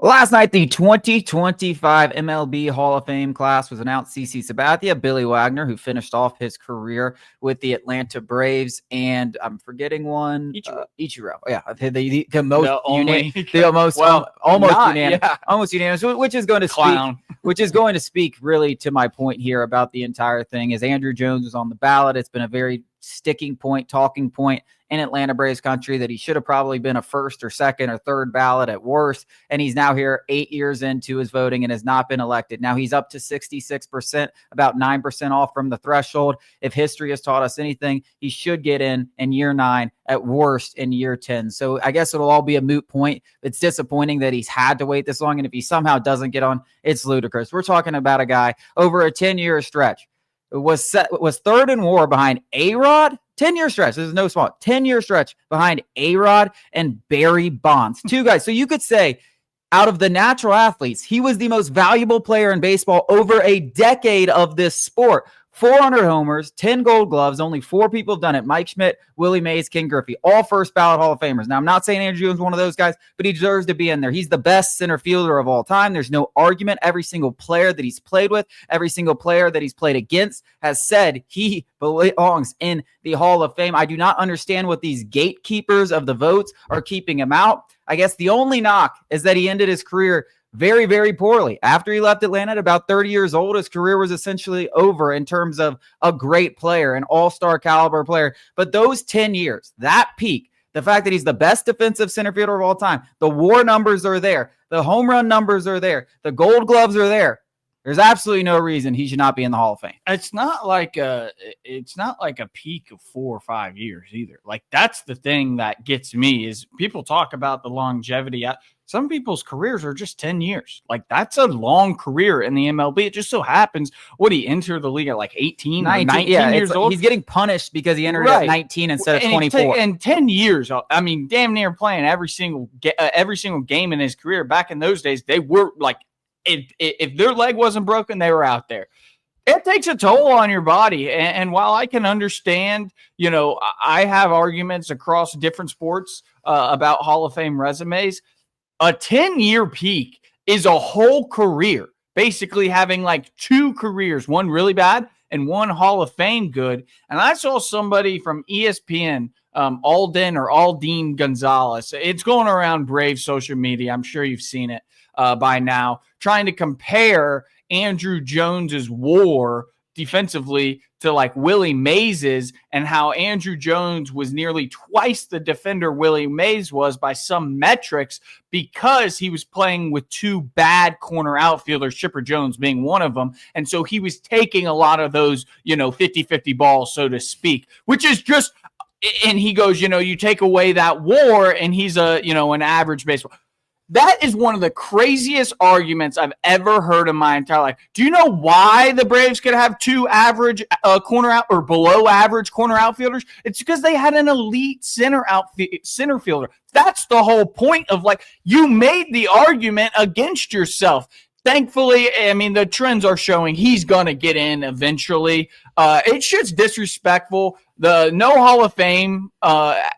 Last night, the 2025 MLB Hall of Fame class was announced. CC Sabathia, Billy Wagner, who finished off his career with the Atlanta Braves, and I'm forgetting one. Ichiro. Yeah, the most almost unanimous, almost unanimous, which is going to Clown. Which is going to speak really to my point here about the entire thing. Is Andruw Jones was on the ballot. It's been a very sticking point, talking point in Atlanta Braves country that he should have probably been a first or second or third ballot at worst. And he's now here 8 years into his voting and has not been elected. Now he's up to 66%, about 9% off from the threshold. If history has taught us anything, he should get in year 9, at worst in year 10. So I guess it'll all be a moot point. It's disappointing that he's had to wait this long. And if he somehow doesn't get on, it's ludicrous. We're talking about a guy over a 10-year stretch. It was third in WAR behind A-Rod. 10-year stretch. This is no small. 10-year stretch behind A-Rod and Barry Bonds. Two guys. So you could say out of the natural athletes, he was the most valuable player in baseball over a decade of this sport. 400 homers, 10 gold gloves. Only 4 people have done it. Mike Schmidt, Willie Mays, Ken Griffey, all first ballot Hall of Famers. Now, I'm not saying Andruw Jones is one of those guys, but he deserves to be in there. He's the best center fielder of all time. There's no argument. Every single player that he's played with, every single player that he's played against has said he belongs in the Hall of Fame. I do not understand what these gatekeepers of the votes are keeping him out. I guess the only knock is that he ended his career very, very poorly. After he left Atlanta at about 30 years old, his career was essentially over in terms of a great player, an all-star caliber player. But those 10 years, that peak, the fact that he's the best defensive center fielder of all time, the WAR numbers are there, the home run numbers are there, the gold gloves are there. There's absolutely no reason he should not be in the Hall of Fame. It's not like a peak of 4 or 5 years either. Like, that's the thing that gets me is people talk about the longevity. Some people's careers are just 10 years. Like, that's a long career in the MLB. It just so happens, he entered the league at like 18 or 19 years old? He's getting punished because he entered at 19 instead of 24. And 10 years, I mean, damn near playing every single game in his career. Back in those days, they were like, if their leg wasn't broken, they were out there. It takes a toll on your body. And while I can understand, I have arguments across different sports about Hall of Fame resumes. A 10-year peak is a whole career, basically having like 2 careers, one really bad and one Hall of Fame good. And I saw somebody from ESPN, Aldin Gonzalez. It's going around Brave social media. I'm sure you've seen it by now, trying to compare Andruw Jones's WAR defensively to like Willie Mays's, and how Andruw Jones was nearly twice the defender Willie Mays was by some metrics because he was playing with 2 bad corner outfielders, Chipper Jones being one of them. And so he was taking a lot of those, 50-50 balls, so to speak, which is just, and he goes, you take away that WAR and he's an average baseball. That is one of the craziest arguments I've ever heard in my entire life. Do you know why the Braves could have 2 average corner out or below average corner outfielders? It's because they had an elite center fielder. That's the whole point of, like, you made the argument against yourself. Thankfully, I mean, the trends are showing he's going to get in eventually. It's just disrespectful. The no Hall of Fame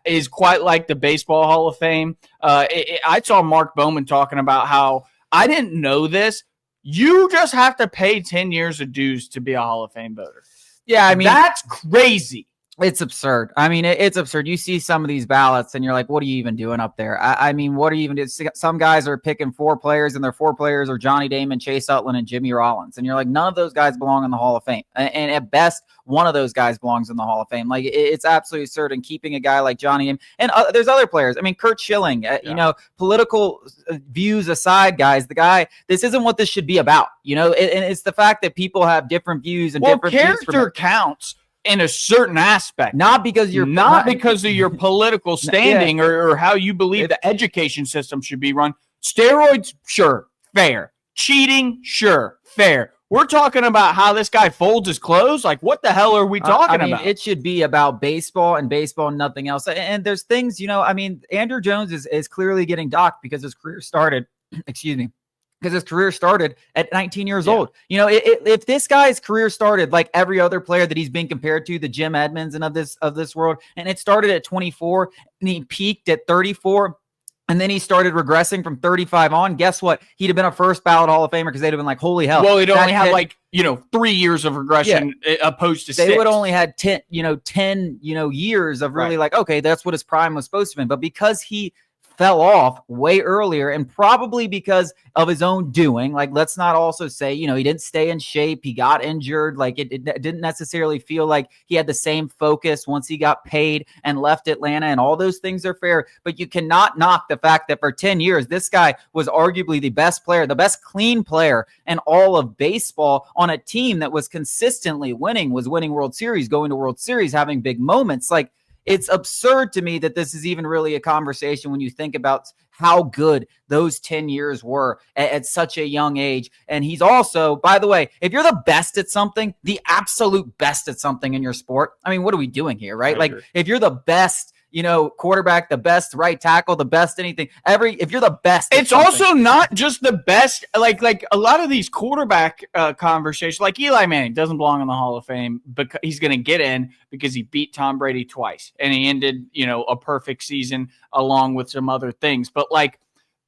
is quite like the Baseball Hall of Fame. I saw Mark Bowman talking about how, I didn't know this, you just have to pay 10 years of dues to be a Hall of Fame voter. Yeah, I mean, that's crazy. It's absurd. I mean, it's absurd. You see some of these ballots and you're like, what are you even doing up there? I mean, what are you even doing? Some guys are picking 4 players, and their 4 players are Johnny Damon, Chase Utlin, and Jimmy Rollins. And you're like, none of those guys belong in the Hall of Fame. And at best, one of those guys belongs in the Hall of Fame. Like, it's absolutely absurd. And keeping a guy like Johnny Damon, and there's other players. I mean, Kurt Schilling, political views aside, guys, this isn't what this should be about. And it's the fact that people have different views and different character counts in a certain aspect, not because of your political standing or how you believe the education system should be run. Steroids, sure, fair. Cheating, sure, fair. We're talking about how this guy folds his clothes. Like, what the hell are we talking about? It should be about baseball and nothing else. And there's things, Andruw Jones is clearly getting docked because his career started, because his career started at 19 years old. If this guy's career started like every other player that he's being compared to, the Jim Edmonds and of this world, and it started at 24 and he peaked at 34, And then he started regressing from 35 on. Guess what? He'd have been a first ballot Hall of Famer because they'd have been like, holy hell. Well, he'd only had 3 years of regression opposed to 6. They would only had 10 years of really okay, that's what his prime was supposed to be. But because he fell off way earlier, and probably because of his own doing, let's not also say, he didn't stay in shape. He got injured. It didn't necessarily feel like he had the same focus once he got paid and left Atlanta, and all those things are fair. But you cannot knock the fact that for 10 years, this guy was arguably the best player, the best clean player in all of baseball on a team that was consistently winning World Series, going to World Series, having big moments. It's absurd to me that this is even really a conversation when you think about how good those 10 years were at such a young age. And he's also, by the way, if you're the best at something, the absolute best at something in your sport, I mean, what are we doing here, right? If you're the best, quarterback, the best right tackle, the best anything, if you're the best. It's also not just the best, like a lot of these quarterback conversations, like Eli Manning doesn't belong in the Hall of Fame, but he's going to get in because he beat Tom Brady twice and he ended, a perfect season along with some other things. But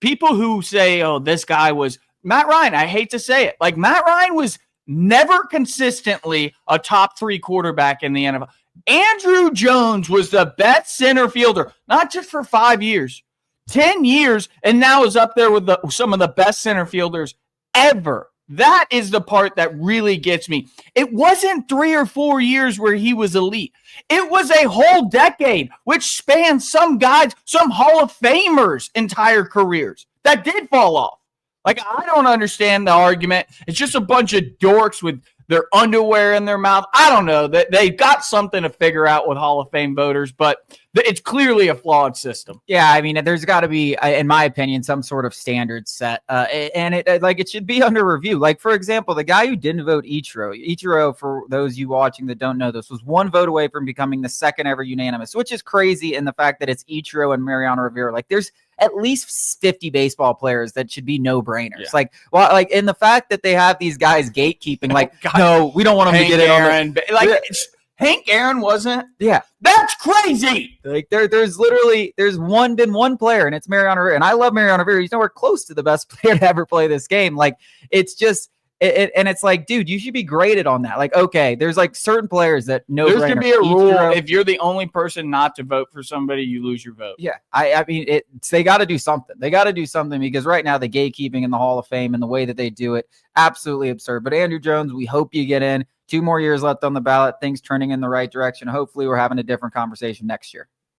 people who say, oh, this guy was Matt Ryan, I hate to say it. Matt Ryan was never consistently a top 3 quarterback in the NFL. Andruw Jones was the best center fielder, not just for 5 years, 10 years, and now is up there with some of the best center fielders ever. That is the part that really gets me. It wasn't 3 or 4 years where he was elite. It was a whole decade, which spans some guys, some Hall of Famers' entire careers that did fall off. I don't understand the argument. It's just a bunch of dorks with their underwear in their mouth. I don't know. They've got something to figure out with Hall of Fame voters, but it's clearly a flawed system. Yeah, I mean, there's got to be, in my opinion, some sort of standard set, and it should be under review. For example, the guy who didn't vote Ichiro, for those you watching that don't know this, was 1 vote away from becoming the second ever unanimous, which is crazy in the fact that it's Ichiro and Mariano Rivera. There's at least 50 baseball players that should be no-brainers. Yeah. In the fact that they have these guys gatekeeping, no, we don't want them to get Aaron, in on the Hank Aaron wasn't. Yeah, that's crazy. There's been one player, and it's Mariano Rivera, and I love Mariano Rivera. He's nowhere close to the best player to ever play this game. It's just. And it's dude, you should be graded on that. Okay, there's certain players that no. There should be a rule. If you're the only person not to vote for somebody, you lose your vote. Yeah, I mean, they got to do something. They got to do something because right now the gatekeeping in the Hall of Fame and the way that they do it, absolutely absurd. But Andruw Jones, we hope you get in. 2 more years left on the ballot. Things trending in the right direction. Hopefully, we're having a different conversation next year.